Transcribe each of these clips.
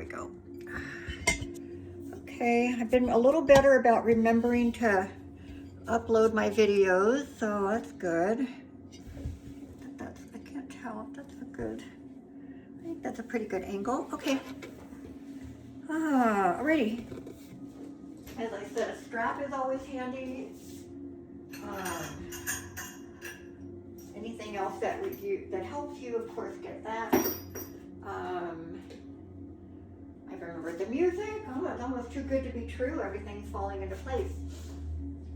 we go. Okay, I've been a little better about remembering to upload my videos, so that's good. I can't tell if that's a good, I think that's a pretty good angle. Okay. Alrighty. As I said, a strap is always handy. Anything else that that helps you, of course, get that. I remembered the music. Oh, it's almost too good to be true. Everything's falling into place.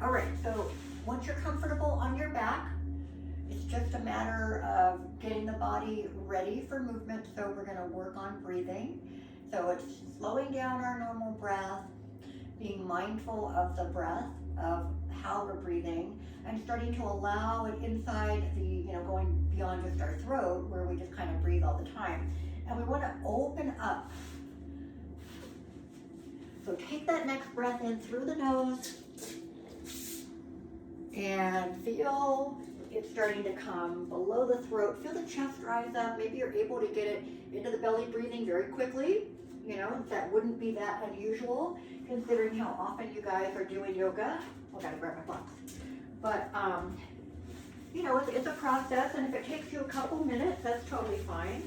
All right, so once you're comfortable on your back, it's just a matter of getting the body ready for movement. So we're going to work on breathing. So it's slowing down our normal breath, being mindful of the breath, of how we're breathing, and starting to allow it inside the, going beyond just our throat where we just kind of breathe all the time. And we want to open up. So take that next breath in through the nose and feel it starting to come below the throat. Feel the chest rise up. Maybe you're able to get it into the belly, breathing very quickly. That wouldn't be that unusual considering how often you guys are doing yoga. I gotta grab my box. But, it's a process, and if it takes you a couple minutes, that's totally fine.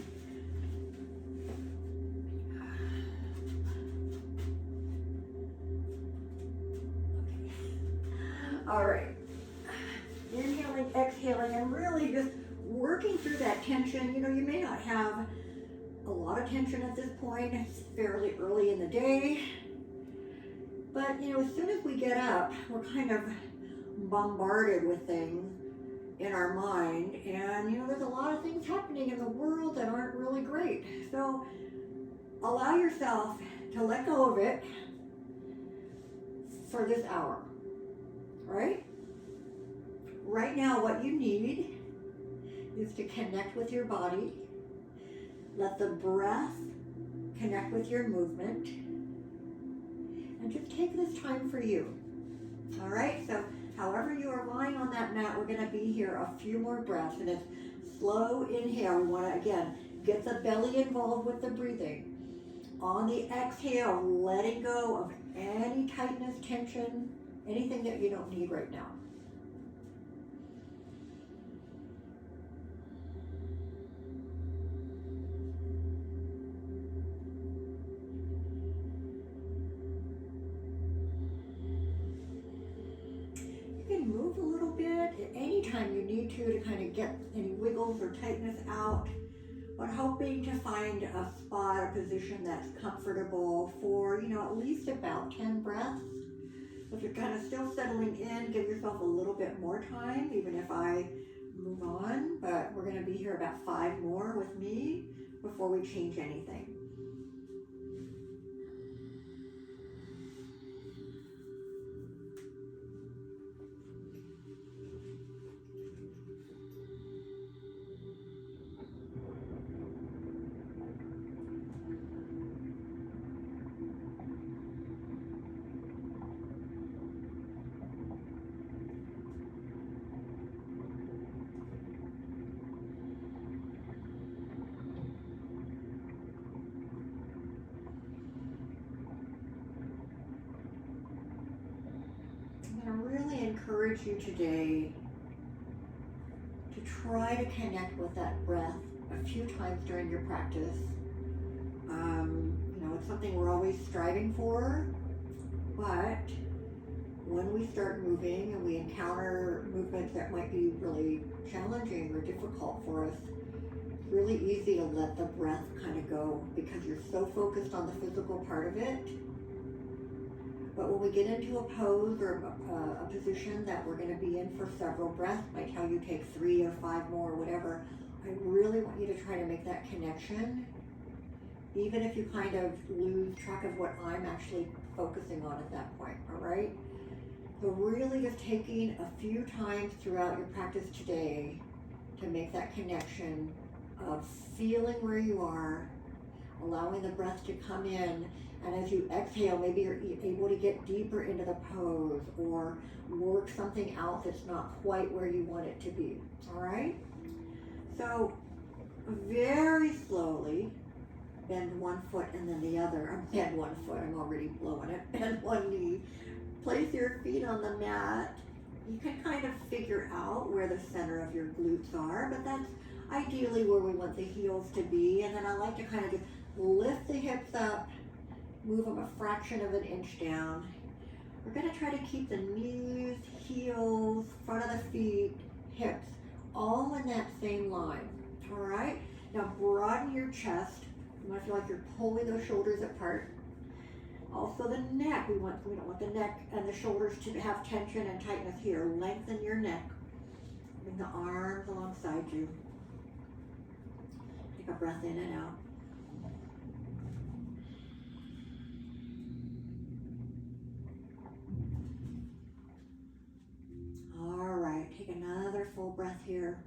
All right. Inhaling, exhaling, and really just working through that tension. You may not have a lot of tension at this point. It's fairly early in the day. But, as soon as we get up, we're kind of bombarded with things in our mind. And, there's a lot of things happening in the world that aren't really great. So allow yourself to let go of it for this hour, right? Right now, what you need is to connect with your body. Let the breath connect with your movement. And just take this time for you. All right? So however you are lying on that mat, we're going to be here a few more breaths. And it's slow inhale. We want to, again, get the belly involved with the breathing. On the exhale, letting go of any tightness, tension, anything that you don't need right now. Move a little bit at any time you need to kind of get any wiggles or tightness out, but hoping to find a spot, a position that's comfortable for, at least about 10 breaths. If you're kind of still settling in, give yourself a little bit more time, even if I move on, but we're going to be here about 5 more with me before we change anything. Encourage you today to try to connect with that breath a few times during your practice. It's something we're always striving for, but when we start moving and we encounter movements that might be really challenging or difficult for us, it's really easy to let the breath kind of go because you're so focused on the physical part of it. But when we get into a pose or a position that we're going to be in for several breaths, might tell you take 3 or 5 more, whatever, I really want you to try to make that connection, even if you kind of lose track of what I'm actually focusing on at that point, all right? So really just taking a few times throughout your practice today to make that connection of feeling where you are, allowing the breath to come in. And as you exhale, maybe you're able to get deeper into the pose or work something out that's not quite where you want it to be, all right? So very slowly bend one foot and then the other. Bend one foot, I'm already blowing it. Bend one knee. Place your feet on the mat. You can kind of figure out where the center of your glutes are, but that's ideally where we want the heels to be. And then I like to kind of just lift the hips up, move them a fraction of an inch down. We're going to try to keep the knees, heels, front of the feet, hips, all in that same line. All right? Now broaden your chest. You want to feel like you're pulling those shoulders apart. Also the neck, we don't want the neck and the shoulders to have tension and tightness here. Lengthen your neck. Bring the arms alongside you. Take a breath in and out. All right, take another full breath here.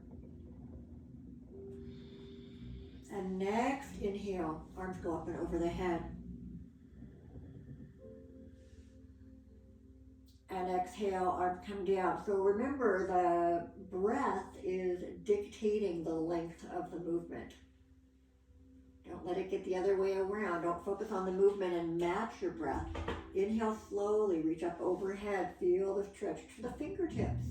And next, inhale, arms go up and over the head. And exhale, arms come down. So remember, the breath is dictating the length of the movement. Don't let it get the other way around. Don't focus on the movement and match your breath. Inhale slowly, reach up overhead. Feel the stretch to the fingertips.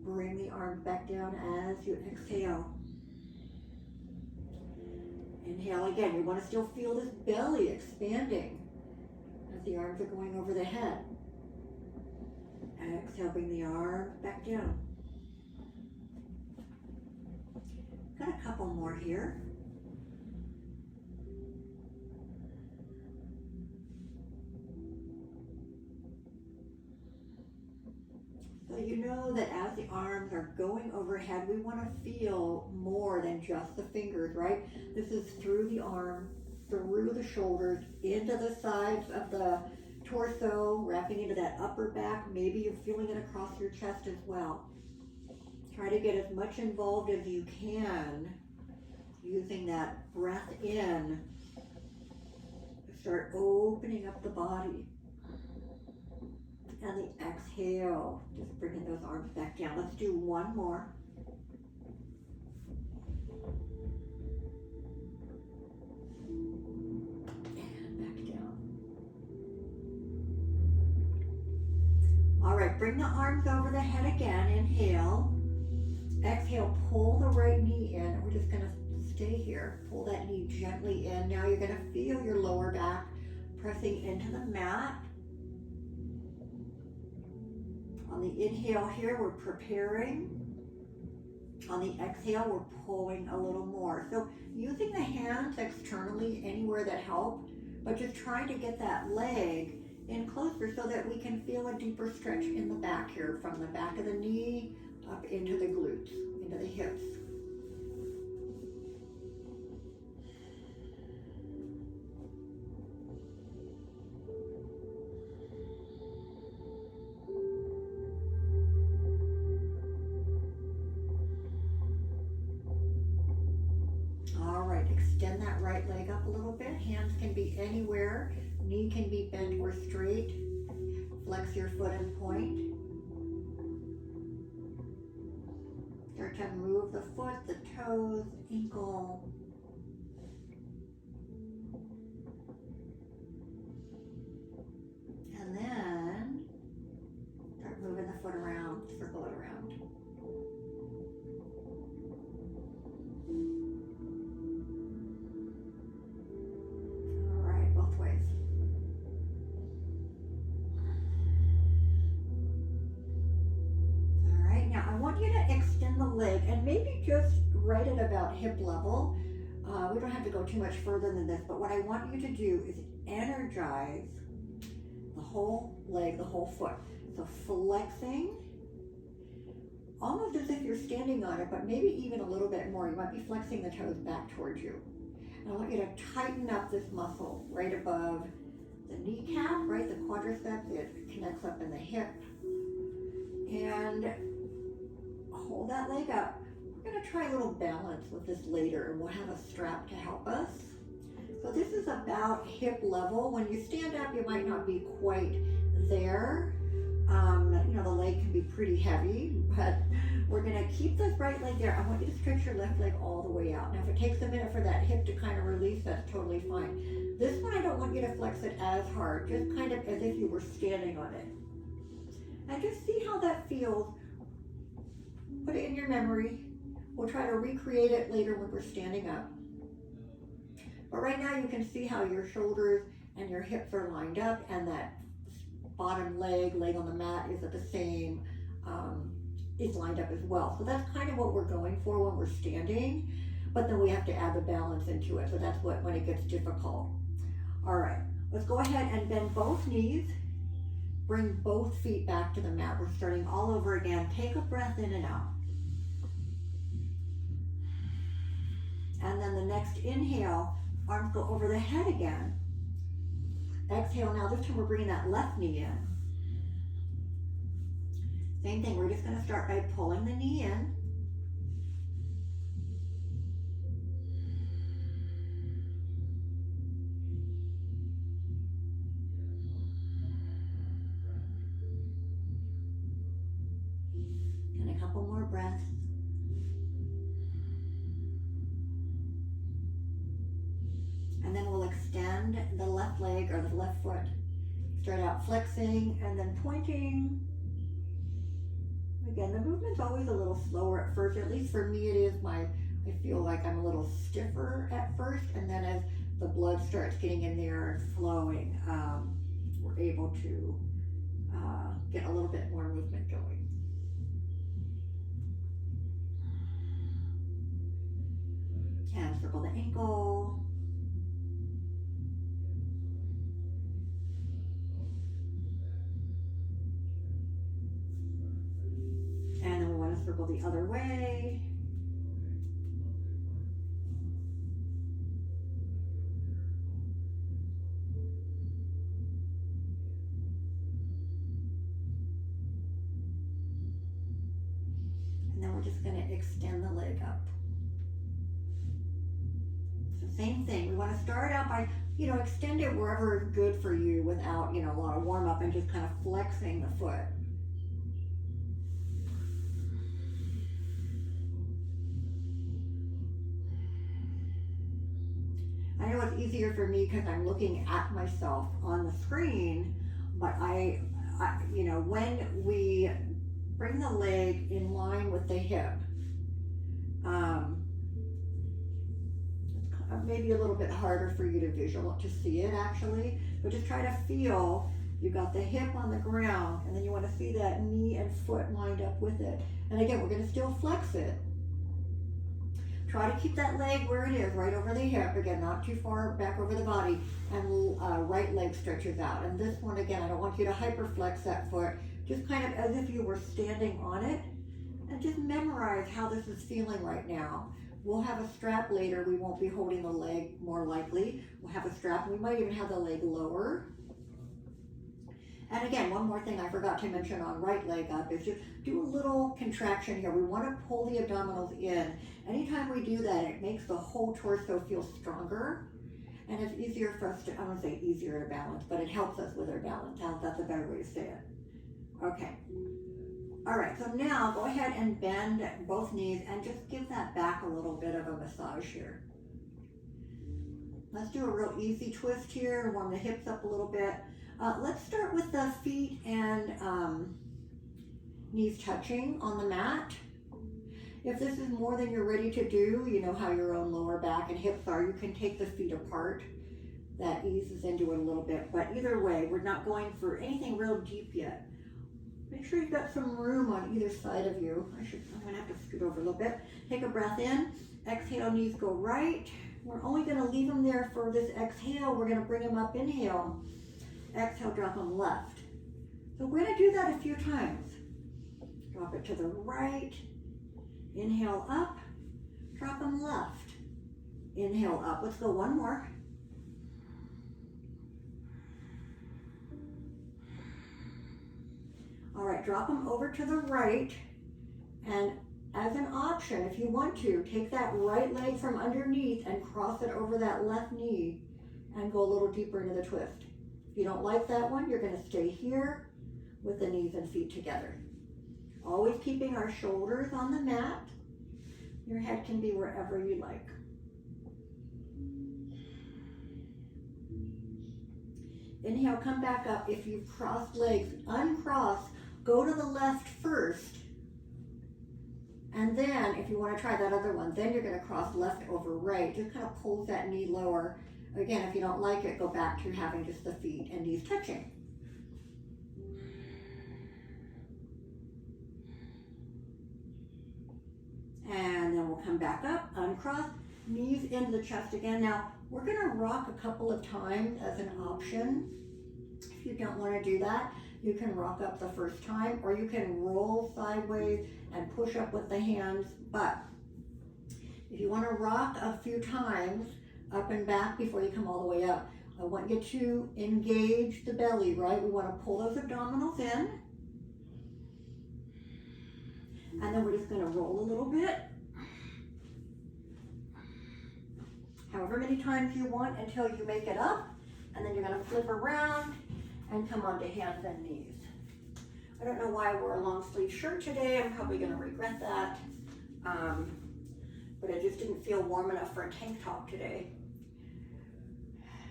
Bring the arms back down as you exhale. Inhale again. You want to still feel this belly expanding as the arms are going over the head. Exhale, bring the arms back down. Got a couple more here. So you know that as the arms are going overhead, we want to feel more than just the fingers, right? This is through the arm, through the shoulders, into the sides of the torso, wrapping into that upper back. Maybe you're feeling it across your chest as well. Try to get as much involved as you can using that breath in to start opening up the body. And the exhale, just bringing those arms back down. Let's do one more. And back down. All right, bring the arms over the head again. Inhale. Exhale, pull the right knee in. We're just going to stay here. Pull that knee gently in. Now you're going to feel your lower back pressing into the mat. On the inhale here, we're preparing. On the exhale, we're pulling a little more. So using the hands externally anywhere that help, but just trying to get that leg in closer so that we can feel a deeper stretch in the back here, from the back of the knee up into the glutes, into the hips. Extend that right leg up a little bit. Hands can be anywhere. Knee can be bent or straight. Flex your foot and point. Start to move the foot, the toes, ankle. And then start moving the foot around, circle it around. Extend the leg and maybe just right at about hip level. We don't have to go too much further than this, but what I want you to do is energize the whole leg, the whole foot. So flexing, almost as if you're standing on it, but maybe even a little bit more. You might be flexing the toes back towards you. And I want you to tighten up this muscle right above the kneecap, right? The quadriceps, it connects up in the hip. And hold that leg up. We're going to try a little balance with this later, and we'll have a strap to help us. So this is about hip level. When you stand up, you might not be quite there. The leg can be pretty heavy, but We're gonna keep this right leg there. I want you to stretch your left leg all the way out. Now if it takes a minute for that hip to kind of release, that's totally fine. This one I don't want you to flex it as hard, just kind of as if you were standing on it. And just see how that feels. Put it in your memory. We'll try to recreate it later when we're standing up. But right now you can see how your shoulders and your hips are lined up, and that bottom leg on the mat is at the same, is lined up as well. So that's kind of what we're going for when we're standing, but then we have to add the balance into it. So that's what, when it gets difficult. All right, let's go ahead and bend both knees. Bring both feet back to the mat. We're starting all over again. Take a breath in and out. And then the next inhale, arms go over the head again. Exhale, now this time we're bringing that left knee in. Same thing, we're just gonna start by pulling the knee in. And a couple more breaths. And then we'll extend the left leg or the left foot. Start out flexing and then pointing. Again, the movement's always a little slower at first. At least for me it is. I feel like I'm a little stiffer at first, and then as the blood starts getting in there and flowing, we're able to get a little bit more movement going. And circle the ankle. And then we want to circle the other way. And then we're just going to extend the leg up. So same thing. We want to start out by, extend it wherever is good for you without, a lot of warm up, and just kind of flexing the foot. I know it's easier for me because I'm looking at myself on the screen, but I when we bring the leg in line with the hip, maybe a little bit harder for you to see it actually, but just try to feel you got the hip on the ground, and then you want to see that knee and foot lined up with it. And again, we're going to still flex it. Try to keep that leg where it is, right over the hip. Again, not too far back over the body. And right leg stretches out. And this one, again, I don't want you to hyperflex that foot. Just kind of as if you were standing on it. And just memorize how this is feeling right now. We'll have a strap later. We won't be holding the leg, more likely. We'll have a strap, and we might even have the leg lower. And again, one more thing I forgot to mention on right leg up is just do a little contraction here. We want to pull the abdominals in. Anytime we do that, it makes the whole torso feel stronger. And it's easier for us to, I won't say easier to balance, but it helps us with our balance. That's a better way to say it. Okay. All right, so now go ahead and bend both knees and just give that back a little bit of a massage here. Let's do a real easy twist here. Warm the hips up a little bit. Let's start with the feet and knees touching on the mat. If this is more than you're ready to do, you know how your own lower back and hips are, you can take the feet apart. That eases into it a little bit, but either way, we're not going for anything real deep yet. Make sure you've got some room on either side of you. I'm gonna have to scoot over a little bit. Take a breath in, exhale, knees go right. We're only gonna leave them there for this exhale. We're gonna bring them up, inhale. Exhale, drop them left. So we're gonna do that a few times. Drop it to the right. Inhale up, drop them left. Inhale up. Let's go one more. All right, drop them over to the right. And as an option, if you want to, take that right leg from underneath and cross it over that left knee and go a little deeper into the twist. If you don't like that one, you're gonna stay here with the knees and feet together. Always keeping our shoulders on the mat. Your head can be wherever you like. Inhale, come back up. If you've crossed legs, uncross, go to the left first. And then, if you want to try that other one, then you're going to cross left over right. Just kind of pulls that knee lower. Again, if you don't like it, go back to having just the feet and knees touching. And then we'll come back up, uncross, knees into the chest again. Now, we're going to rock a couple of times as an option. If you don't want to do that, you can rock up the first time, or you can roll sideways and push up with the hands. But if you want to rock a few times up and back before you come all the way up, I want you to engage the belly, right? We want to pull those abdominals in. And then we're just going to roll a little bit. However many times you want until you make it up. And then you're going to flip around and come onto hands and knees. I don't know why I wore a long sleeve shirt today. I'm probably going to regret that. But I just didn't feel warm enough for a tank top today.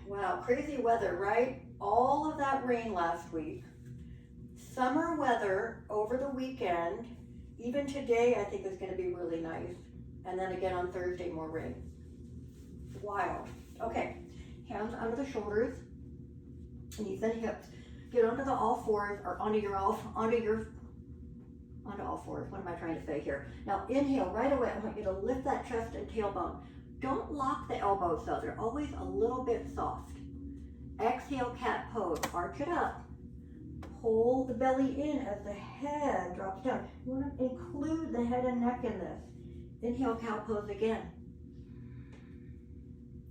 Wow, crazy weather, right? All of that rain last week. Summer weather over the weekend. Even today, I think is going to be really nice. And then again on Thursday, more rain. Wild. Okay, hands under the shoulders, knees and hips. Get onto the all fours, or onto all fours. What am I trying to say here? Now inhale right away. I want you to lift that chest and tailbone. Don't lock the elbows though. They're always a little bit soft. Exhale, cat pose. Arch it up. Pull the belly in as the head drops down. You want to include the head and neck in this. Inhale, cow pose again.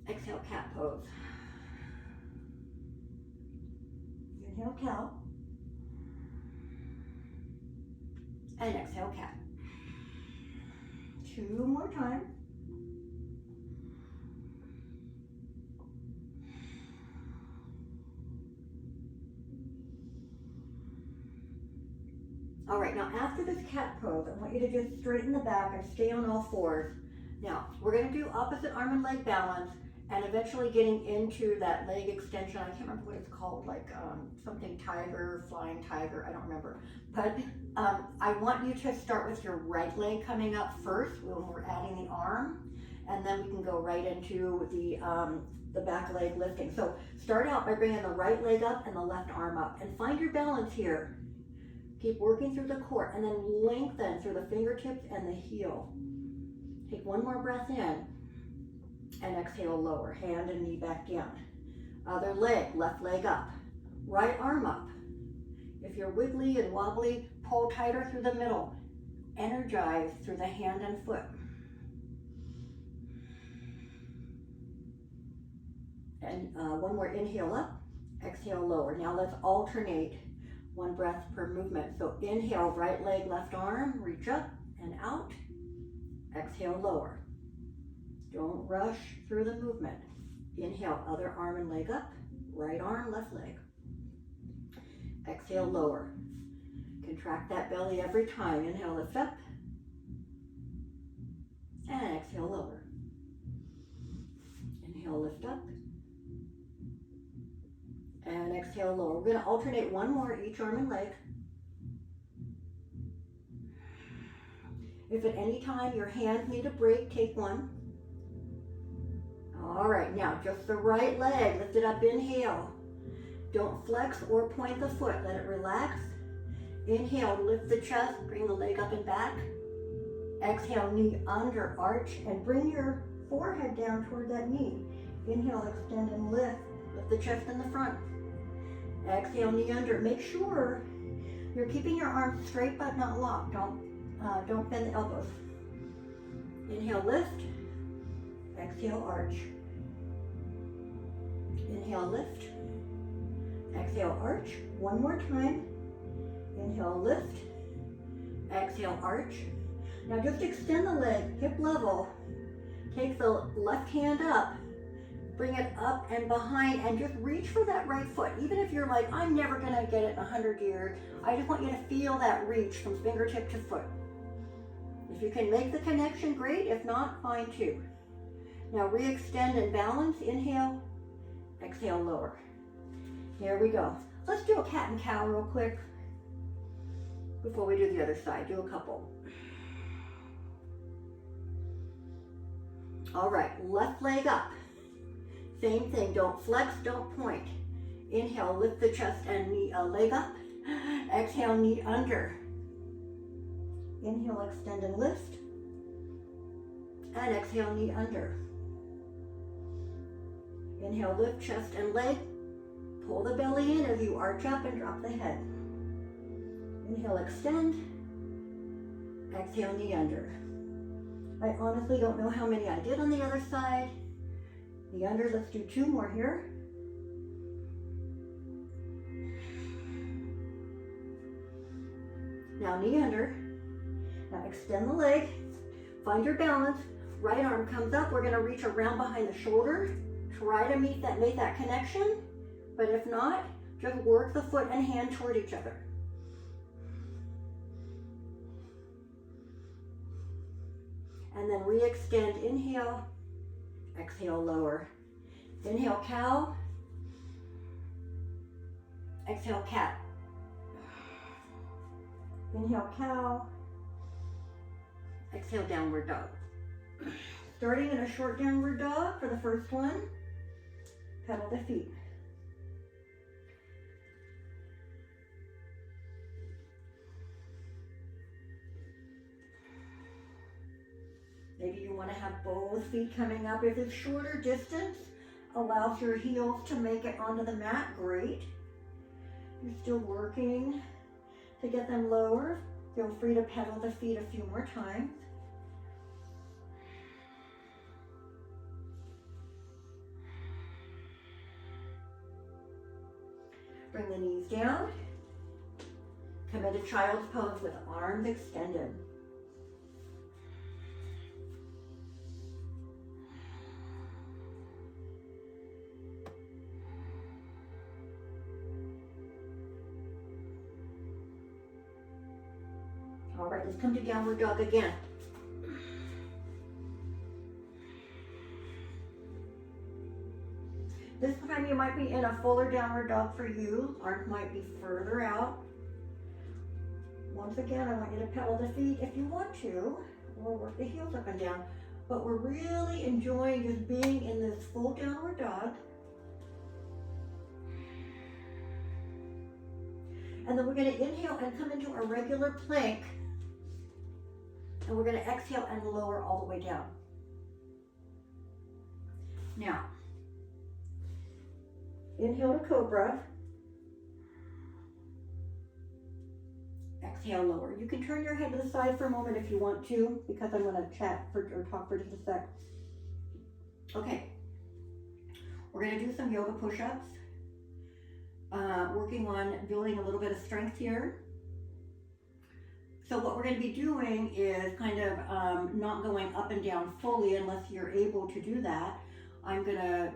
Exhale, cat pose. Inhale, cow. And exhale, cat. 2 more times. All right, now after this cat pose, I want you to just straighten the back and stay on all fours. Now, we're gonna do opposite arm and leg balance, and eventually getting into that leg extension. I can't remember what it's called, like something tiger, flying tiger, I don't remember. But I want you to start with your right leg coming up first when we're adding the arm, and then we can go right into the back leg lifting. So start out by bringing the right leg up and the left arm up, and find your balance here. Keep working through the core, and then lengthen through the fingertips and the heel. Take one more breath in, and exhale, lower, hand and knee back down. Other leg, left leg up, right arm up. If you're wiggly and wobbly, pull tighter through the middle. Energize through the hand and foot. And one more inhale up, exhale, lower. Now let's alternate 1 breath per movement. So inhale, right leg, left arm, reach up and out. Exhale, lower. Don't rush through the movement. Inhale, other arm and leg up, right arm, left leg. Exhale, lower. Contract that belly every time. Inhale, lift up. And exhale, lower. Inhale, lift up. And exhale, lower. We're going to alternate 1 more each arm and leg. If at any time your hands need a break, take 1. All right, now just the right leg. Lift it up, inhale. Don't flex or point the foot. Let it relax. Inhale, lift the chest, bring the leg up and back. Exhale, knee under, arch, and bring your forehead down toward that knee. Inhale, extend and lift. Lift the chest in the front. Exhale, knee under. Make sure you're keeping your arms straight but not locked. Don't bend the elbows. Inhale, lift. Exhale, arch. Inhale, lift. Exhale, arch. 1 more time. Inhale, lift. Exhale, arch. Now just extend the leg, hip level. Take the left hand up Bring it up and behind and just reach for that right foot. Even if you're like, I'm never gonna get it in 100 years, I just want you to feel that reach from fingertip to foot. If you can make the connection, great. If not, fine too. Now re-extend and balance. Inhale, exhale, lower. Here we go. Let's do a cat and cow real quick before we do the other side. Do a couple. All right, left leg up. Same thing, don't flex, don't point. Inhale, lift the chest and knee, leg up. Exhale, knee under. Inhale, extend and lift. And exhale, knee under. Inhale, lift chest and leg. Pull the belly in as you arch up and drop the head. Inhale, extend. Exhale, knee under. I honestly don't know how many I did on the other side. The under, let's do 2 more here. Now knee under. Now extend the leg. Find your balance. Right arm comes up. We're gonna reach around behind the shoulder. Try to make that connection. But if not, just work the foot and hand toward each other. And then re-extend, inhale. Exhale, lower. Inhale, cow. Exhale, cat. Inhale, cow. Exhale, downward dog. Starting in a short downward dog for the first one. Pedal the feet. Maybe you want to have both feet coming up. If it's shorter distance, allows your heels to make it onto the mat, great. You're still working to get them lower. Feel free to pedal the feet a few more times. Bring the knees down. Come into child's pose with arms extended. All right, let's come to downward dog again. This time you might be in a fuller downward dog for you. Arms might be further out. Once again, I want you to pedal the feet if you want to, or work the heels up and down. But we're really enjoying just being in this full downward dog. And then we're going to inhale and come into a regular plank. And we're going to exhale and lower all the way down. Now, inhale to cobra. Exhale, lower. You can turn your head to the side for a moment if you want to, because I'm going to chat or talk for just a sec. Okay. We're going to do some yoga push-ups. Working on building a little bit of strength here. So what we're going to be doing is kind of not going up and down fully unless you're able to do that. I'm going to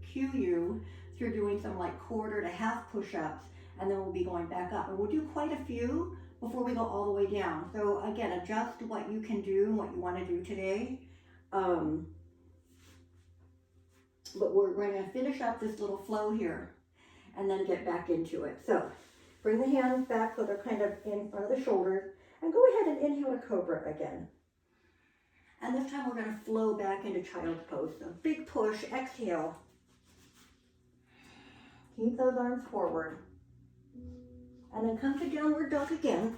cue you through doing some like quarter to half push-ups, and then we'll be going back up. And we'll do quite a few before we go all the way down. So again, adjust what you can do and what you want to do today. But we're going to finish up this little flow here and then get back into it. So bring the hands back so they're kind of in front of the shoulders, and go ahead and inhale to cobra again. And this time we're going to flow back into child's pose. So big push, exhale. Keep those arms forward. And then come to downward dog again.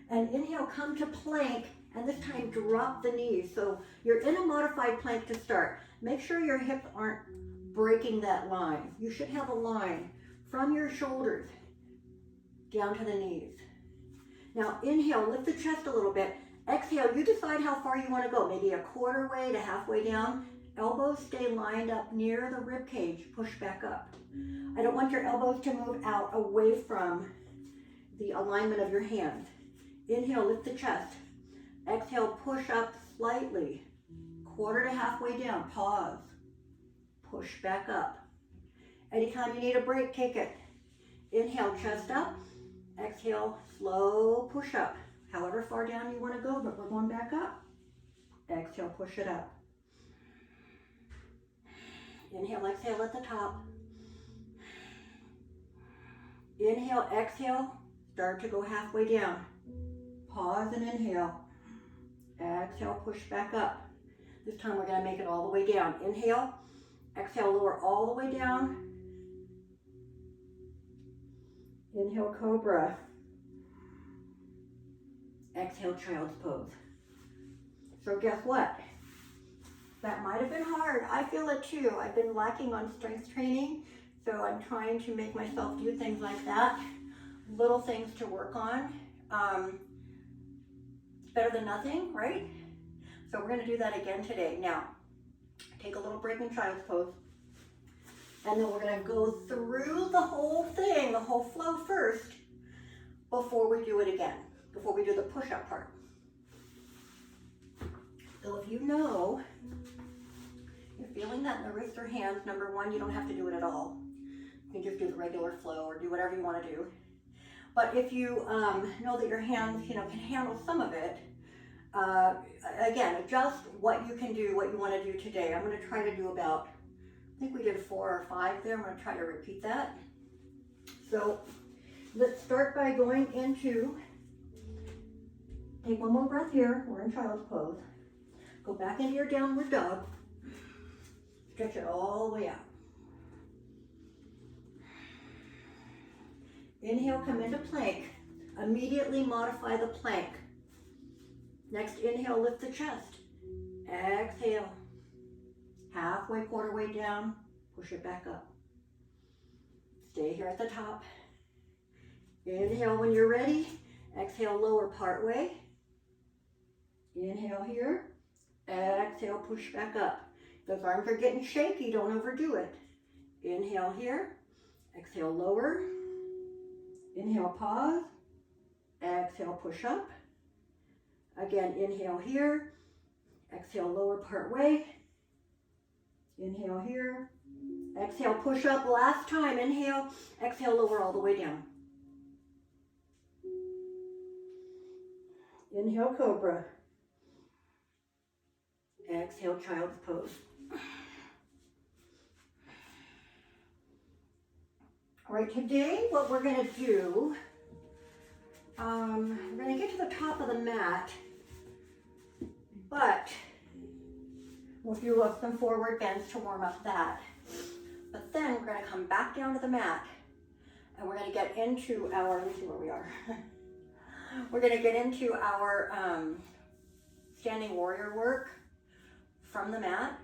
And inhale, come to plank, and this time drop the knees. So you're in a modified plank to start. Make sure your hips aren't breaking that line. You should have a line from your shoulders down to the knees. Now inhale, lift the chest a little bit. Exhale, you decide how far you want to go. Maybe a quarter way to halfway down. Elbows stay lined up near the rib cage. Push back up. I don't want your elbows to move out away from the alignment of your hands. Inhale, lift the chest. Exhale, push up slightly. Quarter to halfway down, pause. Push back up. Anytime you need a break, take it. Inhale, chest up. Exhale, slow push up. However far down you want to go, but we're going back up. Exhale, push it up. Inhale, exhale at the top. Inhale, exhale, start to go halfway down. Pause and inhale. Exhale, push back up. This time we're going to make it all the way down. Inhale, exhale, lower all the way down. Inhale, cobra. Exhale, child's pose. So guess what? That might have been hard. I feel it too. I've been lacking on strength training, so I'm trying to make myself do things like that. Little things to work on. It's better than nothing, right? So we're going to do that again today. Now, take a little break in child's pose. And then we're going to go through the whole thing, the whole flow first, before we do it again, before we do the push-up part. So if you know you're feeling that in the wrists or hands, number one, you don't have to do it at all. You can just do the regular flow or do whatever you want to do. But if you know that your hands, can handle some of it, again, adjust what you can do, what you want to do today. I'm going to try to do about, I think we did 4 or 5 there. I'm going to try to repeat that. So let's start by going into, take one more breath here. We're in child's pose. Go back into your downward dog. Stretch it all the way out. Inhale, come into plank. Immediately modify the plank. Next inhale, lift the chest. Exhale. Halfway, quarter way down. Push it back up. Stay here at the top. Inhale when you're ready. Exhale, lower part way. Inhale here. Exhale, push back up. Those arms are getting shaky, don't overdo it. Inhale here. Exhale, lower. Inhale, pause. Exhale, push up. Again, inhale here. Exhale, lower part way. Inhale here. Exhale, push up. Last time, inhale. Exhale, lower all the way down. Inhale, cobra. Exhale, child's pose. All right, today what we're going to do, we're going to get to the top of the mat, but we'll do some forward bends to warm up that. But then we're going to come back down to the mat, and we're going to get into our, let me see where we are. We're going to get into our standing warrior work from the mat.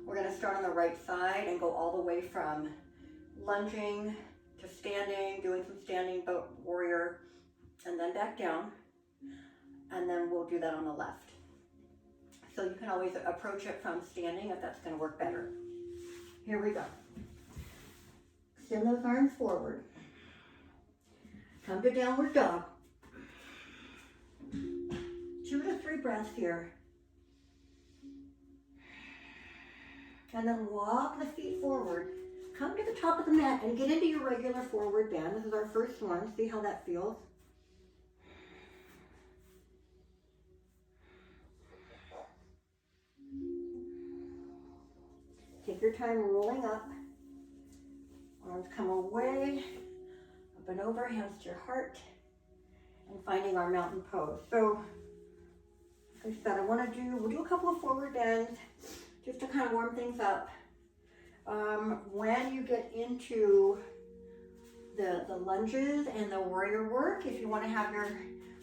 We're going to start on the right side and go all the way from lunging to standing, doing some standing warrior, and then back down. And then we'll do that on the left. So you can always approach it from standing if that's going to work better. Here we go. Extend those arms forward. Come to downward dog. 2 to 3 breaths here. And then walk the feet forward. Come to the top of the mat and get into your regular forward bend. This is our first one. See how that feels? Take your time rolling up. Arms come away, up and over, hands to your heart, and finding our mountain pose. So, like I said, we'll do a couple of forward bends just to kind of warm things up. When you get into the lunges and the warrior work, if you want to have your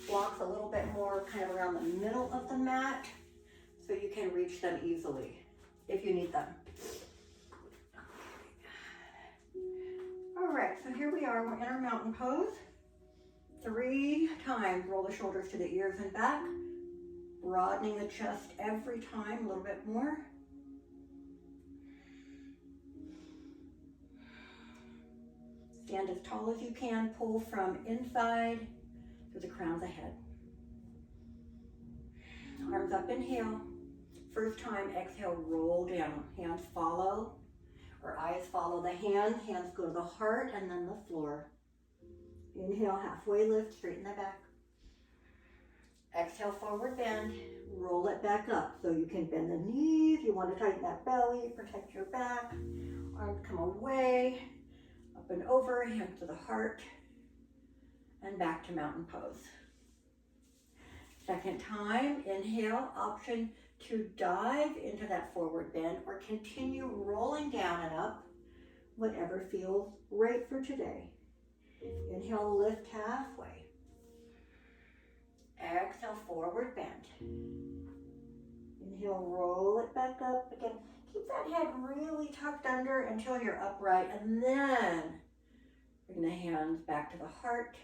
blocks a little bit more kind of around the middle of the mat, so you can reach them easily if you need them. All right, so here we are, we're in our mountain pose. 3 times, roll the shoulders to the ears and back, broadening the chest every time, a little bit more. Stand as tall as you can, pull from inside to the crown of the head. Arms up, inhale. First time, exhale, roll down. Hands follow, or eyes follow the hands. Hands go to the heart and then the floor. Inhale, halfway lift, straighten the back. Exhale, forward bend. Roll it back up so you can bend the knees. You want to tighten that belly, protect your back. Arms come away, up and over, hands to the heart, and back to mountain pose. Second time, inhale, option to dive into that forward bend or continue rolling down and up, whatever feels right for today. Inhale, lift halfway. Exhale, forward bend. Inhale, roll it back up. Again, keep that head really tucked under until you're upright, and then bring the hands back to the heart.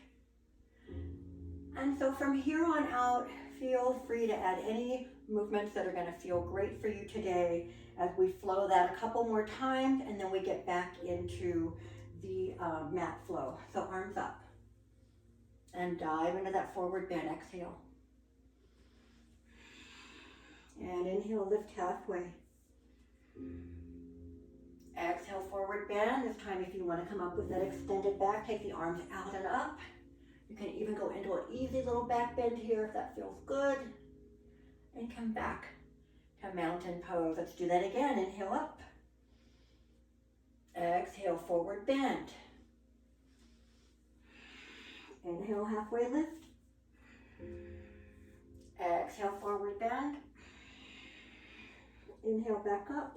And so from here on out, feel free to add any movements that are going to feel great for you today as we flow that a couple more times, and then we get back into the mat flow. So arms up and dive into that forward bend. Exhale. And inhale, lift halfway. Exhale, forward bend. This time, if you want to come up with that extended back, take the arms out and up. You can even go into an easy little back bend here if that feels good. And come back to mountain pose. Let's do that again. Inhale up. Exhale, forward bend. Inhale, halfway lift. Exhale, forward bend. Inhale, back up.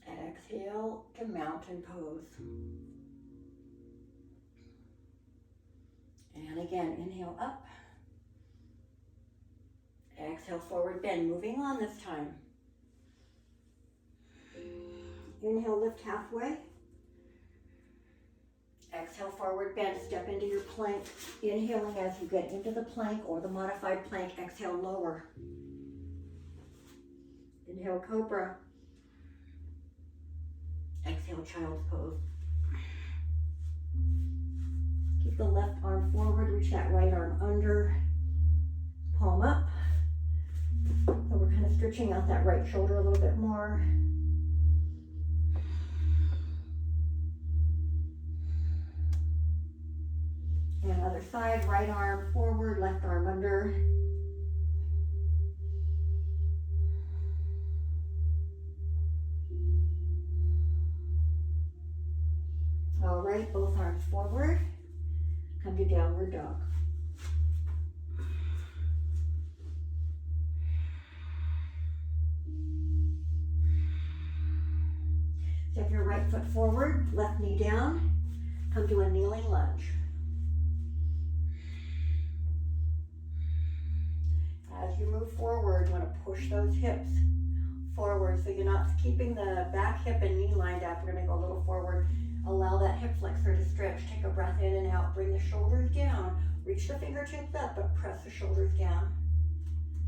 Exhale to mountain pose. And again, inhale up. Exhale, forward bend. Moving on this time. Inhale, lift halfway. Exhale, forward bend. Step into your plank. Inhaling as you get into the plank or the modified plank. Exhale, lower. Inhale, cobra. Exhale, child's pose. Keep the left arm forward. Reach that right arm under. Palm up. So we're kind of stretching out that right shoulder a little bit more. And other side, right arm forward, left arm under. All right, both arms forward. Come to downward dog. Step your right foot forward, left knee down. Come to a kneeling lunge. As you move forward, you want to push those hips forward so you're not keeping the back hip and knee lined up. We're going to go a little forward. Allow that hip flexor to stretch. Take a breath in and out. Bring the shoulders down. Reach the fingertips up, but press the shoulders down.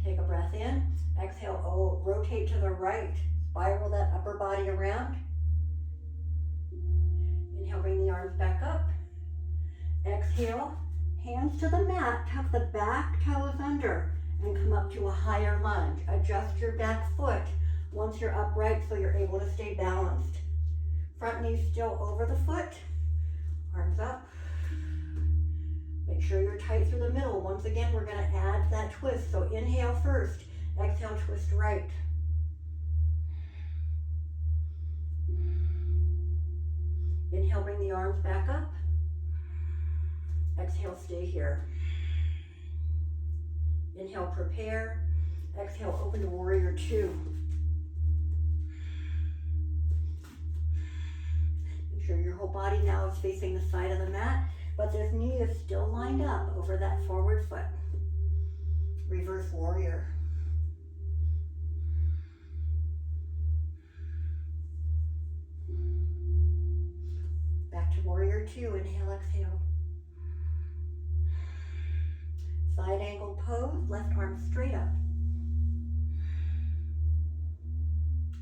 Take a breath in. Exhale, rotate to the right. Spiral that upper body around. Inhale, bring the arms back up. Exhale, hands to the mat. Tuck the back toes under and come up to a higher lunge. Adjust your back foot once you're upright so you're able to stay balanced. Front knee still over the foot. Arms up. Make sure you're tight through the middle. Once again, we're going to add that twist. So inhale first. Exhale, twist right. Inhale, bring the arms back up. Exhale, stay here. Inhale, prepare. Exhale, open to warrior two. Make sure your whole body now is facing the side of the mat, but this knee is still lined up over that forward foot. Reverse warrior. Back to warrior two. Inhale, exhale. Side angle pose, left arm straight up.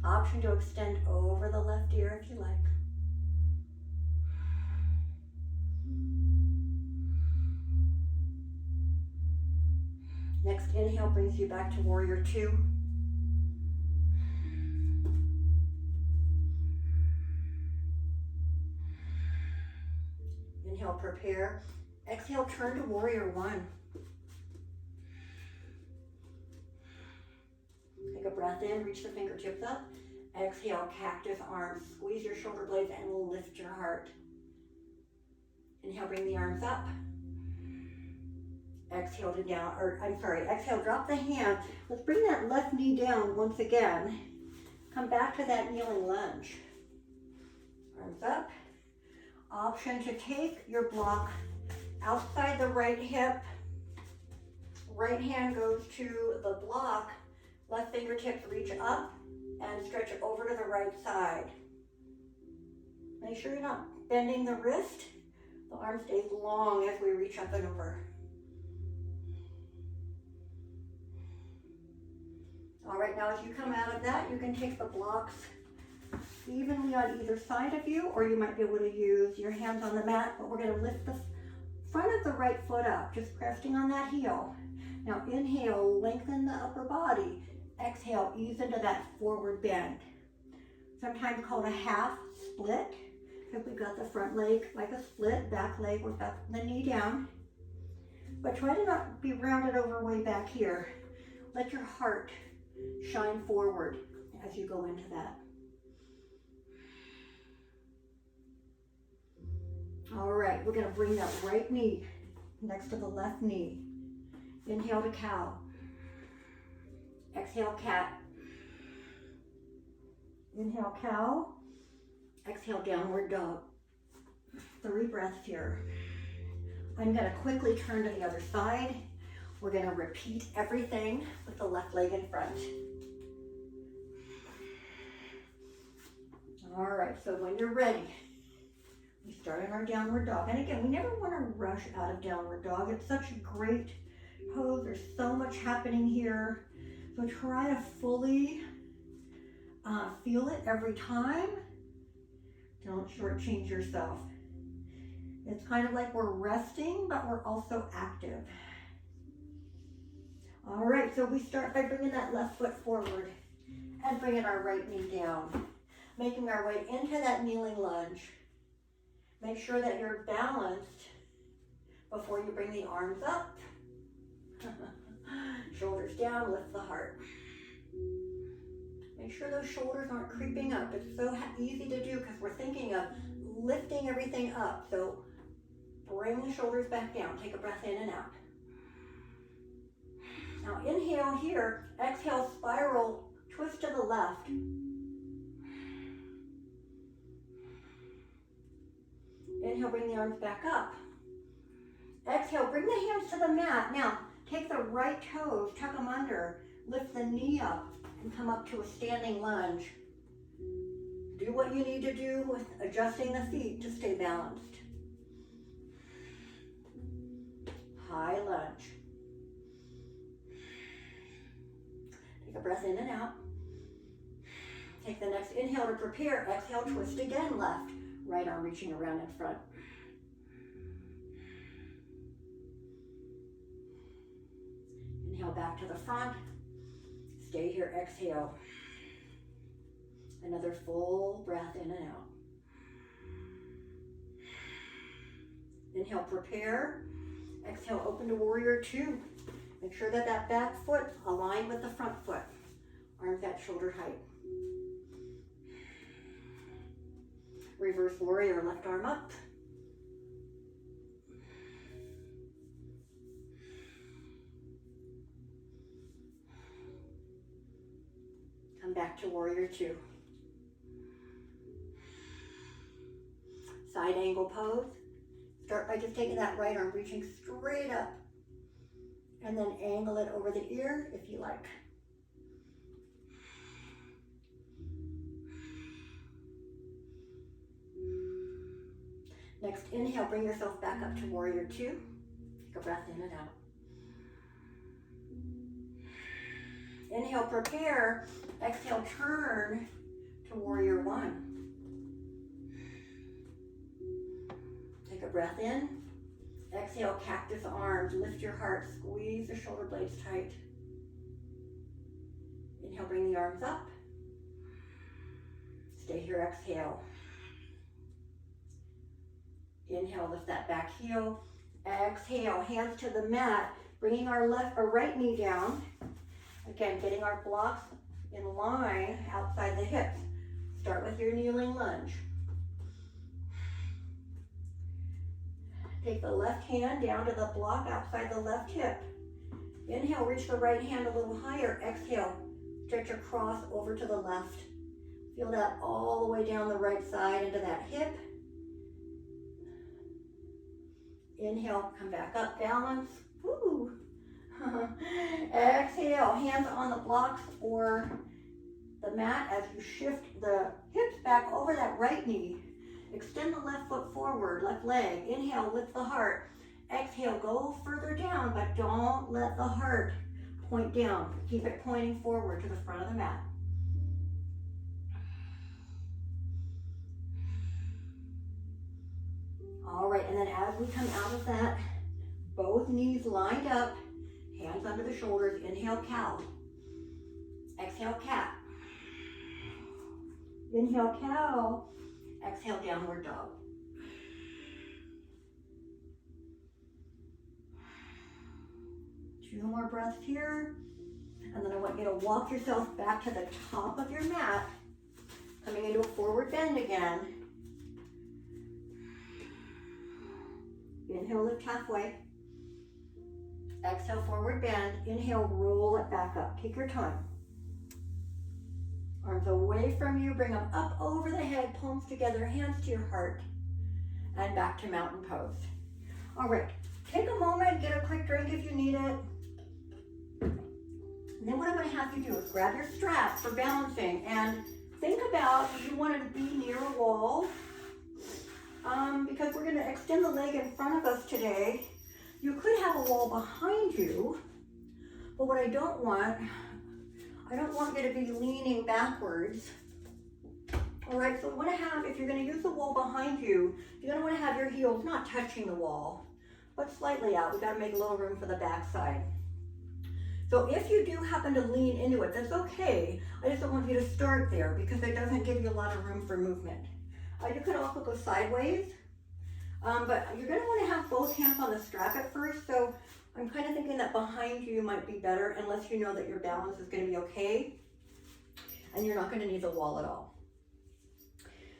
Option to extend over the left ear if you like. Next inhale brings you back to warrior two. Inhale, prepare. Exhale, turn to warrior one. Take a breath in, reach the fingertips up. Exhale, cactus arms. Squeeze your shoulder blades and lift your heart. Inhale, bring the arms up. Exhale to down, exhale, drop the hand. Let's bring that left knee down once again. Come back to that kneeling lunge. Arms up. Option to take your block outside the right hip. Right hand goes to the block. Left fingertips reach up and stretch it over to the right side. Make sure you're not bending the wrist. The arm stays long as we reach up and over. All right, now as you come out of that, you can take the blocks evenly on either side of you, or you might be able to use your hands on the mat, but we're going to lift the front of the right foot up, just resting on that heel. Now inhale, lengthen the upper body. Exhale, ease into that forward bend. Sometimes called a half split, because we've got the front leg like a split, back leg, we've got the knee down. But try to not be rounded over way back here. Let your heart shine forward as you go into that. All right, we're going to bring that right knee next to the left knee. Inhale to cow. Exhale, cat. Inhale, cow. Exhale, downward dog. 3 breaths here. I'm going to quickly turn to the other side. We're going to repeat everything with the left leg in front. All right, so when you're ready, we start in our downward dog. And again, we never want to rush out of downward dog. It's such a great pose. There's so much happening here. So try to fully feel it every time. Don't shortchange yourself. It's kind of like we're resting, but we're also active. All right, so we start by bringing that left foot forward and bringing our right knee down. Making our way into that kneeling lunge. Make sure that you're balanced before you bring the arms up. Shoulders down, lift the heart. Make sure those shoulders aren't creeping up. It's so easy to do because we're thinking of lifting everything up. So bring the shoulders back down. Take a breath in and out. Now inhale here. Exhale, spiral, twist to the left. Inhale, bring the arms back up. Exhale, bring the hands to the mat. Now, take the right toes, tuck them under, lift the knee up, and come up to a standing lunge. Do what you need to do with adjusting the feet to stay balanced. High lunge. Take a breath in and out. Take the next inhale to prepare. Exhale, twist again, left. Right arm reaching around in front. Inhale back to the front. Stay here, exhale. Another full breath in and out. Inhale, prepare. Exhale, open to warrior two. Make sure that that back foot aligned with the front foot. Arms at shoulder height. Reverse warrior, left arm up. Come back to warrior two. Side angle pose. Start by just taking that right arm, reaching straight up. And then angle it over the ear if you like. Next inhale, bring yourself back up to warrior two. Take a breath in and out. Inhale, prepare. Exhale, turn to warrior one. Take a breath in. Exhale, cactus arms. Lift your heart. Squeeze the shoulder blades tight. Inhale, bring the arms up. Stay here, exhale. Inhale, lift that back heel. Exhale, hands to the mat, bringing our left or right knee down. Again, getting our blocks in line outside the hips. Start with your kneeling lunge. Take the left hand down to the block outside the left hip. Inhale, reach the right hand a little higher. Exhale, stretch across over to the left. Feel that all the way down the right side into that hip. Inhale, come back up, balance. Woo. Exhale, hands on the blocks or the mat as you shift the hips back over that right knee. Extend the left foot forward, left leg. Inhale, lift the heart. Exhale, go further down, but don't let the heart point down. Keep it pointing forward to the front of the mat. All right, and then as we come out of that, both knees lined up, hands under the shoulders. Inhale, cow. Exhale, cat. Inhale, cow. Exhale, downward dog. Two more breaths here. And then I want you to walk yourself back to the top of your mat, coming into a forward bend again. Inhale, lift halfway. Exhale, forward bend. Inhale, roll it back up. Take your time. Arms away from you, bring them up over the head, palms together, hands to your heart, and back to mountain pose. All right, take a moment, get a quick drink if you need it. And then what I'm gonna have you do is grab your strap for balancing and think about if you want to be near a wall, because we're gonna extend the leg in front of us today. You could have a wall behind you, but what I don't want you to be leaning backwards. All right, so we want to have, if you're going to use the wall behind you, you're going to want to have your heels not touching the wall, but slightly out. We've got to make a little room for the back side. So if you do happen to lean into it, that's okay. I just don't want you to start there because it doesn't give you a lot of room for movement. You could also go sideways, but you're going to want to have both hands on the strap at first. So I'm kind of thinking that behind you might be better unless you know that your balance is going to be okay and you're not going to need the wall at all.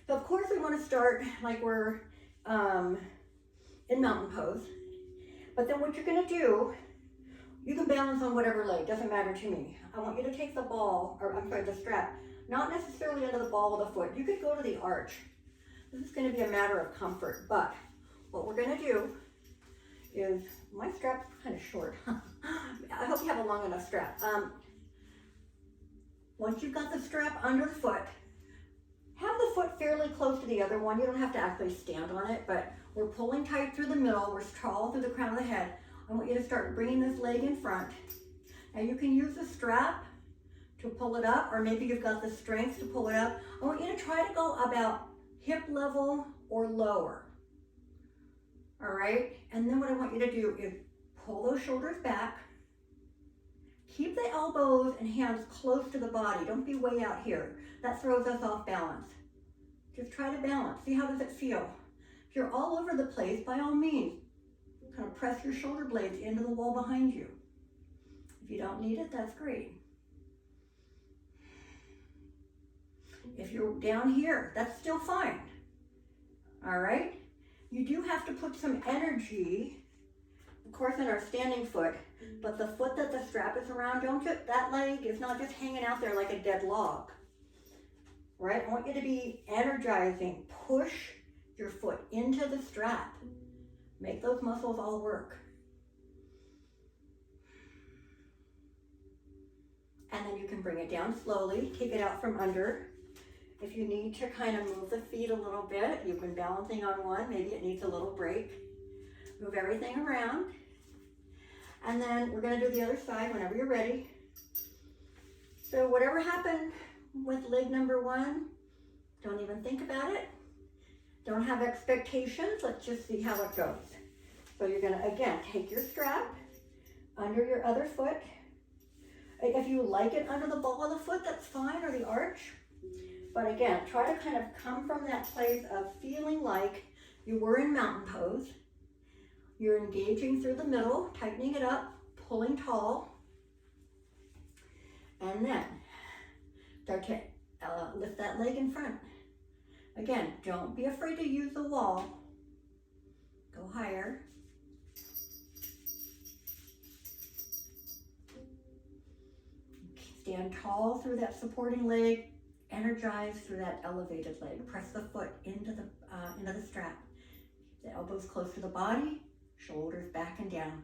So of course we want to start like we're in mountain pose, but then what you're going to do, you can balance on whatever leg, doesn't matter to me. I want you to take the ball, or I'm sorry, the strap, not necessarily under the ball of the foot. You could go to the arch. This is going to be a matter of comfort, but what we're going to do is, my strap's kind of short. I hope you have a long enough strap. Once you've got the strap under the foot, have the foot fairly close to the other one. You don't have to actually stand on it, but we're pulling tight through the middle. We're tall through the crown of the head. I want you to start bringing this leg in front. Now you can use the strap to pull it up, or maybe you've got the strength to pull it up. I want you to try to go about hip level or lower. All right, and then what I want you to do is pull those shoulders back. Keep the elbows and hands close to the body. Don't be way out here. That throws us off balance. Just try to balance. See, how does it feel? If you're all over the place, by all means, kind of press your shoulder blades into the wall behind you. If you don't need it, that's great. If you're down here, that's still fine. All right? You do have to put some energy, of course, in our standing foot, but the foot that the strap is around, that leg is not just hanging out there like a dead log, right? I want you to be energizing. Push your foot into the strap. Make those muscles all work. And then you can bring it down slowly, take it out from under. If you need to kind of move the feet a little bit, you've been balancing on one, maybe it needs a little break. Move everything around. And then we're going to do the other side whenever you're ready. So whatever happened with leg number one, don't even think about it. Don't have expectations. Let's just see how it goes. So you're gonna, again, take your strap under your other foot. If you like it under the ball of the foot, that's fine, or the arch. But again, try to kind of come from that place of feeling like you were in mountain pose. You're engaging through the middle, tightening it up, pulling tall. And then start to lift that leg in front. Again, don't be afraid to use the wall. Go higher. Stand tall through that supporting leg. Energize through that elevated leg. Press the foot into the strap. The elbows close to the body, shoulders back and down.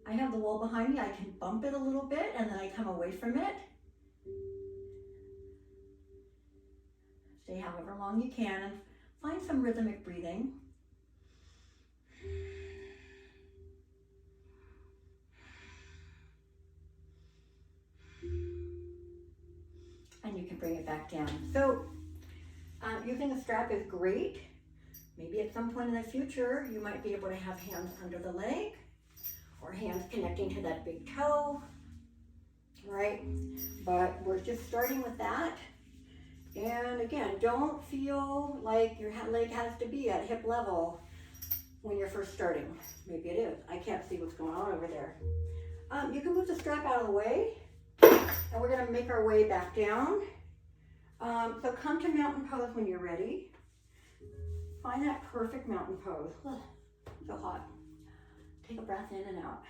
I have the wall behind me. I can bump it a little bit and then I come away from it. Stay however long you can and find some rhythmic breathing. And you can bring it back down. So using a strap is great. Maybe at some point in the future, you might be able to have hands under the leg or hands connecting to that big toe, right? But we're just starting with that. And again, don't feel like your leg has to be at hip level when you're first starting. Maybe it is. I can't see what's going on over there. You can move the strap out of the way, and we're gonna make our way back down. So come to mountain pose when you're ready. Find that perfect mountain pose. Ugh, so hot. Take a breath in and out.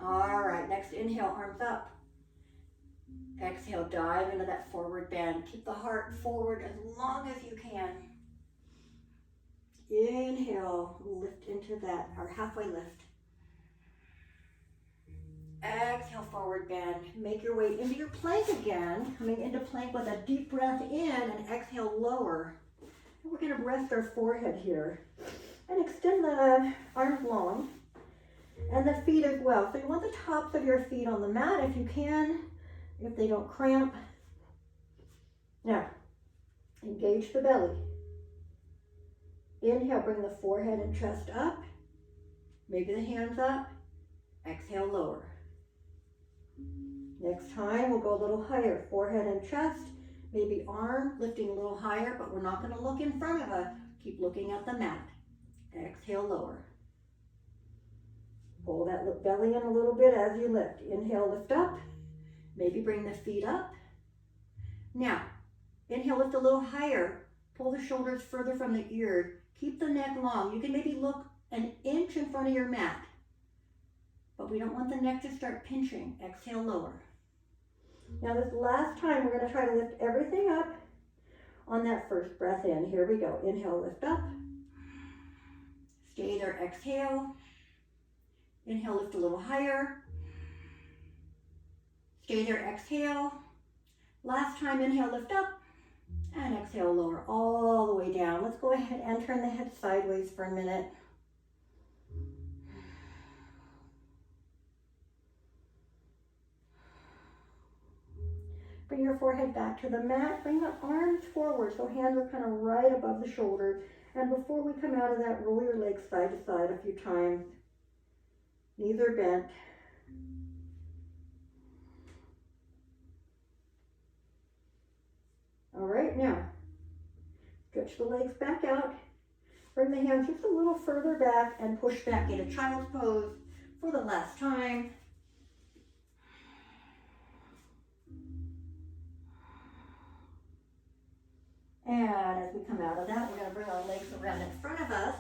All right, next inhale, arms up. Exhale, dive into that forward bend. Keep the heart forward as long as you can. Inhale, lift into that, or halfway lift. Exhale, forward bend. Make your way into your plank again. Coming into plank with a deep breath in and exhale, lower. And we're gonna rest our forehead here. And extend the arms long. And the feet as well. So you want the tops of your feet on the mat if you can, if they don't cramp. Now, engage the belly. Inhale, bring the forehead and chest up. Maybe the hands up. Exhale, lower. Next time, we'll go a little higher. Forehead and chest. Maybe arm lifting a little higher, but we're not going to look in front of us. Keep looking at the mat. Exhale, lower. Pull that belly in a little bit as you lift. Inhale, lift up. Maybe bring the feet up. Now, inhale, lift a little higher. Pull the shoulders further from the ears. Keep the neck long. You can maybe look an inch in front of your mat, but we don't want the neck to start pinching. Exhale, lower. Now this last time, we're going to try to lift everything up on that first breath in. Here we go. Inhale, lift up. Stay there, exhale. Inhale, lift a little higher. Stay there, exhale. Last time, inhale, lift up. And exhale, lower all the way down. Let's go ahead and turn the head sideways for a minute. Bring your forehead back to the mat. Bring the arms forward so hands are kind of right above the shoulders. And before we come out of that, roll your legs side to side a few times. Knees are bent. All right, now, stretch the legs back out. Bring the hands just a little further back and push back into child's pose for the last time. And as we come out of that, we're going to bring our legs around in front of us.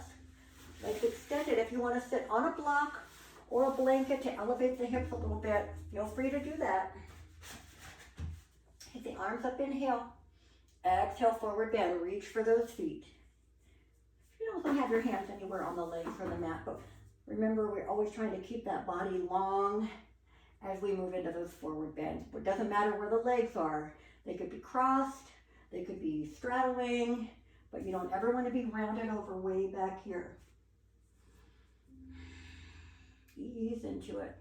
Legs extended. If you want to sit on a block or a blanket to elevate the hips a little bit, feel free to do that. Hit the arms up, inhale. Exhale, forward bend. Reach for those feet. You can also have your hands anywhere on the legs or the mat, but remember, we're always trying to keep that body long as we move into those forward bends. But it doesn't matter where the legs are. They could be crossed, they could be straddling, but you don't ever want to be rounded over way back here. Ease into it.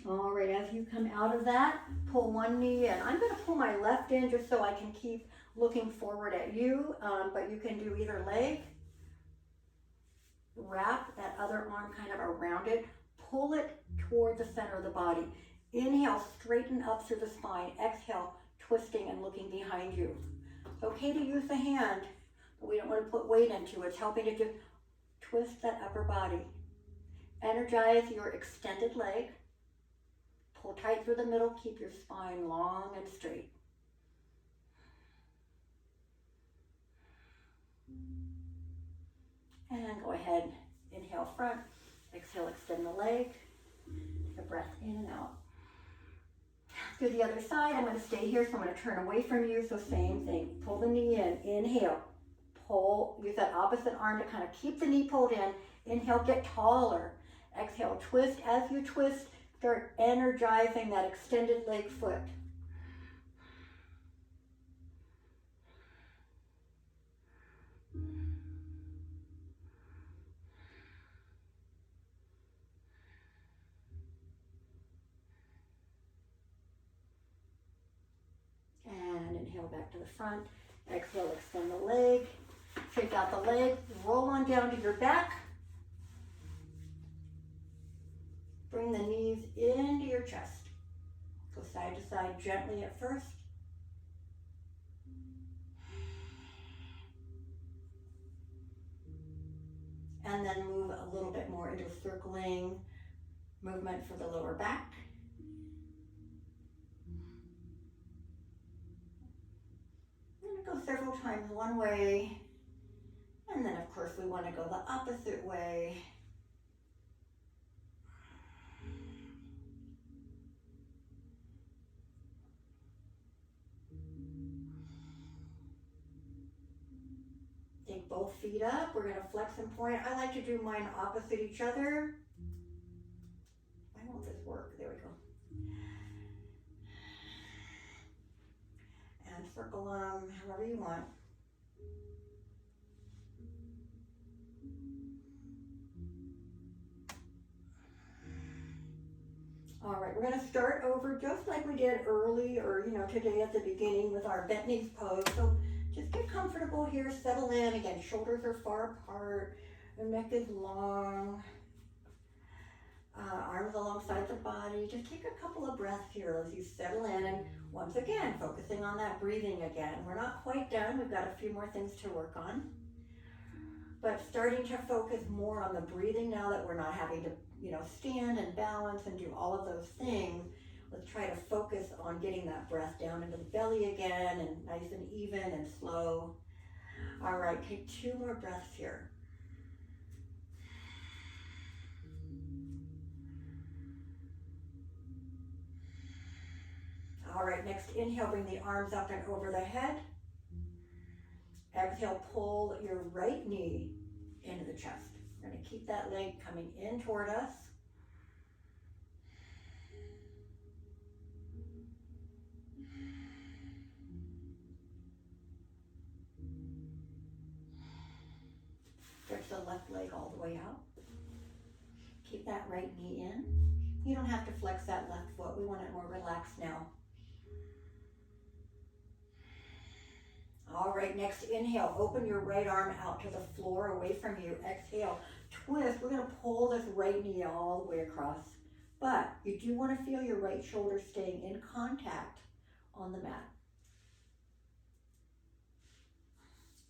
All right, as you come out of that, pull one knee in. I'm going to pull my left in just so I can keep looking forward at you, but you can do either leg. Wrap that other arm kind of around it. Pull it toward the center of the body. Inhale, straighten up through the spine. Exhale, twisting and looking behind you. It's okay to use the hand, but we don't want to put weight into it. It's helping to just twist that upper body. Energize your extended leg. Pull tight through the middle. Keep your spine long and straight. And go ahead, inhale front. Exhale, extend the leg. Take a breath in and out. Do the other side. I'm going to stay here, so I'm going to turn away from you. So same thing. Pull the knee in. Inhale. Pull. Use that opposite arm to kind of keep the knee pulled in. Inhale, get taller. Exhale, twist. As you twist, start energizing that extended leg foot. And inhale back to the front. Exhale, extend the leg. Shake out the leg. Roll on down to your back. Bring the knees into your chest. Go side to side gently at first. And then move a little bit more into circling movement for the lower back. I'm going to go several times one way. And then of course we want to go the opposite way. Take both feet up. We're going to flex and point. I like to do mine opposite each other. Why won't this work? There we go. And circle them however you want. All right, we're going to start over just like we did early or, today at the beginning with our bent knees pose. So just get comfortable here, settle in. Again, shoulders are far apart, the neck is long, arms alongside the body. Just take a couple of breaths here as you settle in. And once again, focusing on that breathing again. We're not quite done. We've got a few more things to work on. But starting to focus more on the breathing now that we're not having to, stand and balance and do all of those things. Let's try to focus on getting that breath down into the belly again, and nice and even and slow. All right, take 2 more breaths here. All right, next inhale, bring the arms up and over the head. Exhale, pull your right knee into the chest. We're going to keep that leg coming in toward us. Stretch the left leg all the way out. Keep that right knee in. You don't have to flex that left foot. We want it more relaxed now. All right, next inhale, open your right arm out to the floor away from you. Exhale, twist. We're going to pull this right knee all the way across. But you do want to feel your right shoulder staying in contact on the mat.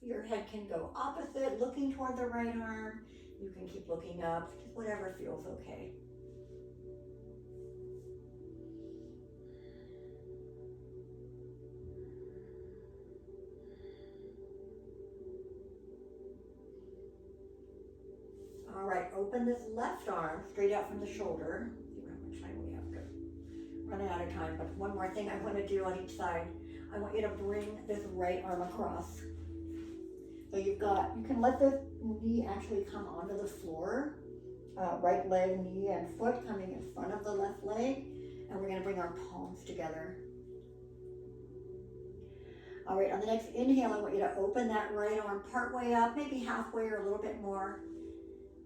Your head can go opposite, looking toward the right arm. You can keep looking up, just whatever feels okay. All right, open this left arm straight out from the shoulder. See how much time we have. Good. Running out of time, but one more thing I want to do on each side. I want you to bring this right arm across. So you can let the knee actually come onto the floor. Right leg, knee, and foot coming in front of the left leg. And we're going to bring our palms together. All right, on the next inhale, I want you to open that right arm part way up, maybe halfway or a little bit more.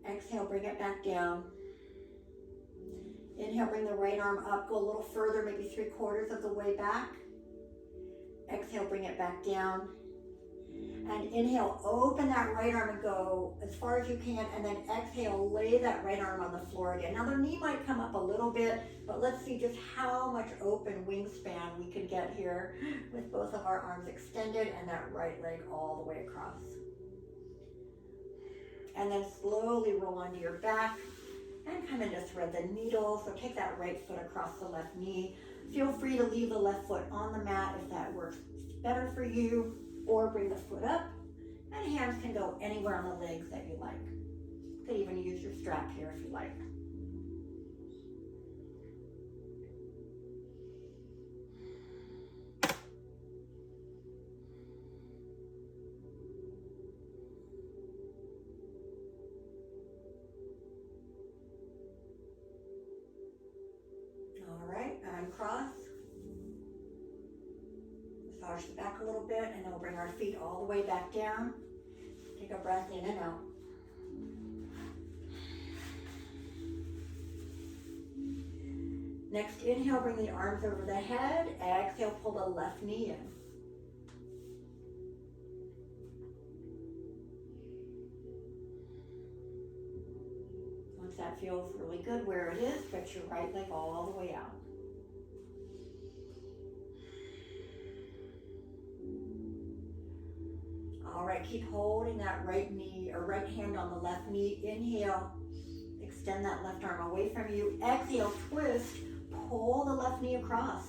Exhale, bring it back down. Inhale, bring the right arm up, go a little further, maybe 3/4 of the way back. Exhale, bring it back down. And inhale, open that right arm and go as far as you can, and then exhale, lay that right arm on the floor again. Now the knee might come up a little bit, but let's see just how much open wingspan we can get here with both of our arms extended and that right leg all the way across. And then slowly roll onto your back and come into thread the needle. So take that right foot across the left knee. Feel free to leave the left foot on the mat if that works better for you, or bring the foot up, and hands can go anywhere on the legs that you like. You could even use your strap here if you like. All right, uncross. Massage the back a little bit, and then we'll bring our feet all the way back down. Take a breath in and out. Next, inhale, bring the arms over the head. Exhale, pull the left knee in. Once that feels really good where it is, stretch your right leg all the way out. All right, keep holding that right knee or right hand on the left knee. Inhale, extend that left arm away from you. Exhale, twist, pull the left knee across.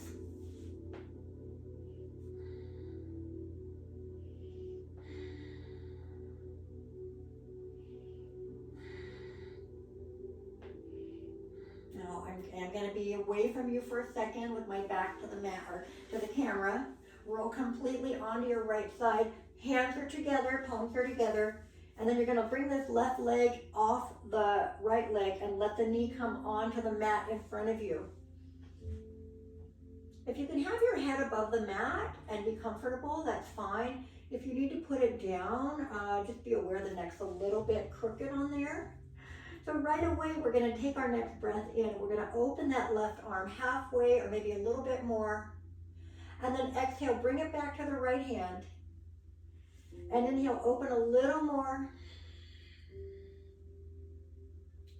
Now I'm going to be away from you for a second with my back to the mat or to the camera. Roll completely onto your right side. Hands are together, palms are together, and then you're going to bring this left leg off the right leg and let the knee come onto the mat in front of you. If you can have your head above the mat and be comfortable, that's fine. If you need to put it down, just be aware the neck's a little bit crooked on there. So right away, we're going to take our next breath in. We're going to open that left arm halfway or maybe a little bit more. And then exhale, bring it back to the right hand. And inhale, open a little more.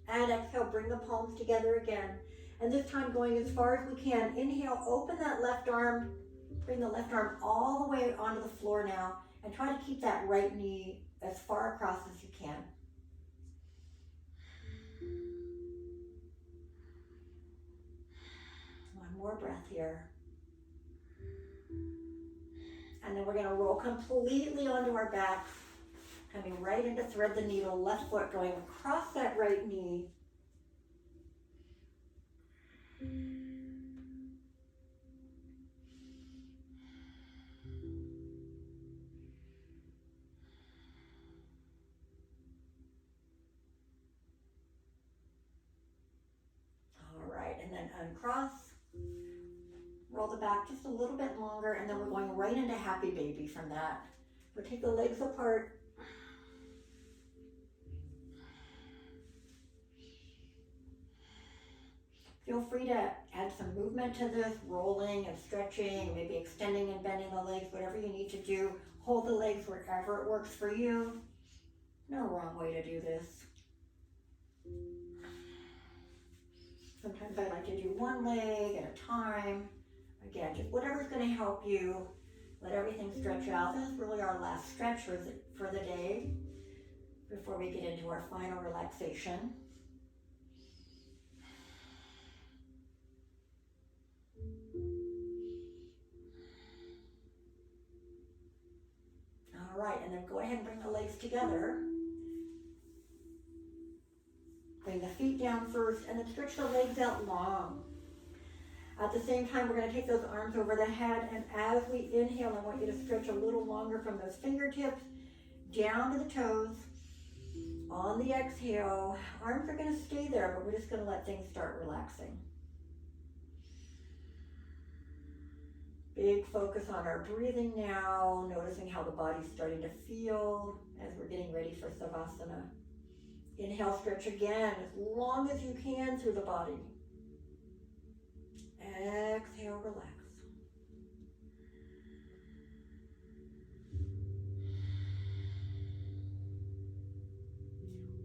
And exhale, bring the palms together again. And this time going as far as we can. Inhale, open that left arm. Bring the left arm all the way onto the floor now. And try to keep that right knee as far across as you can. One more breath here. And then we're going to roll completely onto our back, coming right into thread the needle, left foot going across that right knee. All right, and then uncross. Roll the back just a little bit longer, and then we're going right into happy baby from that. So take the legs apart. Feel free to add some movement to this, rolling and stretching, maybe extending and bending the legs, whatever you need to do. Hold the legs wherever it works for you. No wrong way to do this. Sometimes I like to do one leg at a time. Again, just whatever's going to help you. Let everything stretch out. This is really our last stretch for the day before we get into our final relaxation. All right, and then go ahead and bring the legs together. Bring the feet down first, and then stretch the legs out long. At the same time, we're going to take those arms over the head, and as we inhale, I want you to stretch a little longer from those fingertips down to the toes. On the exhale, arms are going to stay there, but we're just going to let things start relaxing. Big focus on our breathing now, noticing how the body's starting to feel as we're getting ready for Savasana. Inhale, stretch again as long as you can through the body. exhale, relax.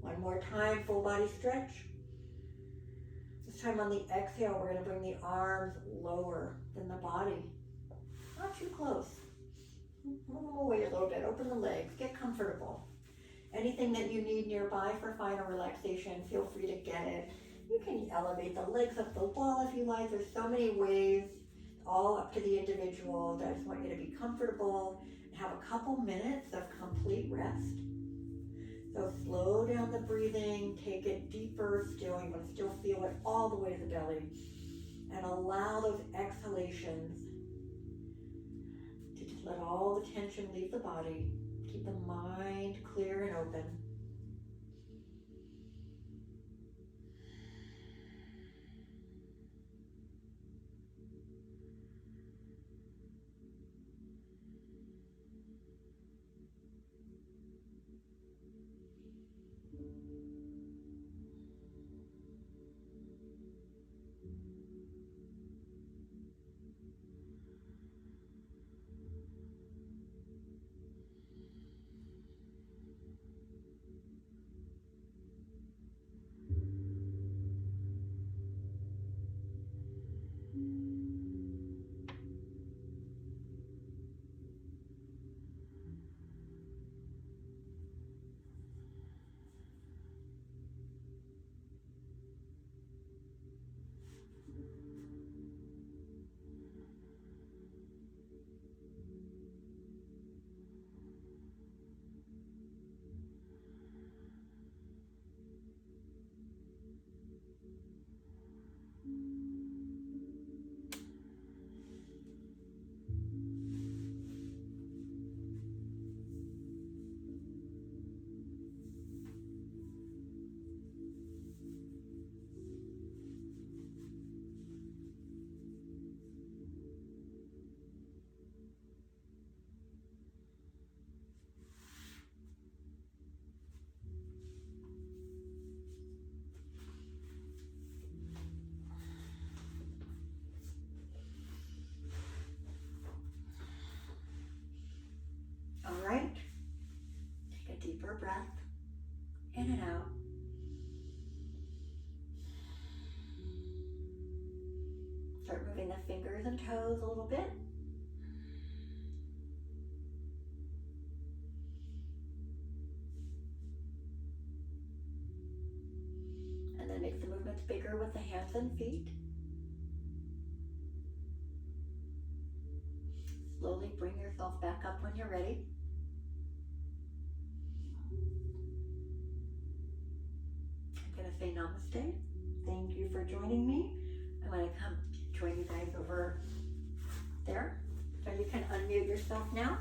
One more time, full body stretch. This time on the exhale, we're going to bring the arms lower than the body. Not too close. Move them away a little bit. Open the legs. Get comfortable. Anything that you need nearby for final relaxation, feel free to get it. You can elevate the legs up the wall if you like. There's so many ways, all up to the individual. I just want you to be comfortable and have a couple minutes of complete rest. So slow down the breathing, take it deeper still. You want to still feel it all the way to the belly. And allow those exhalations to just let all the tension leave the body. Keep the mind clear and open. All right. Take a deeper breath in and out. Start moving the fingers and toes a little bit. And then make the movements bigger with the hands and feet. Slowly bring yourself back up when you're ready. I'm going to say namaste. Thank you for joining me. I'm going to come join you guys over there. So you can unmute yourself now.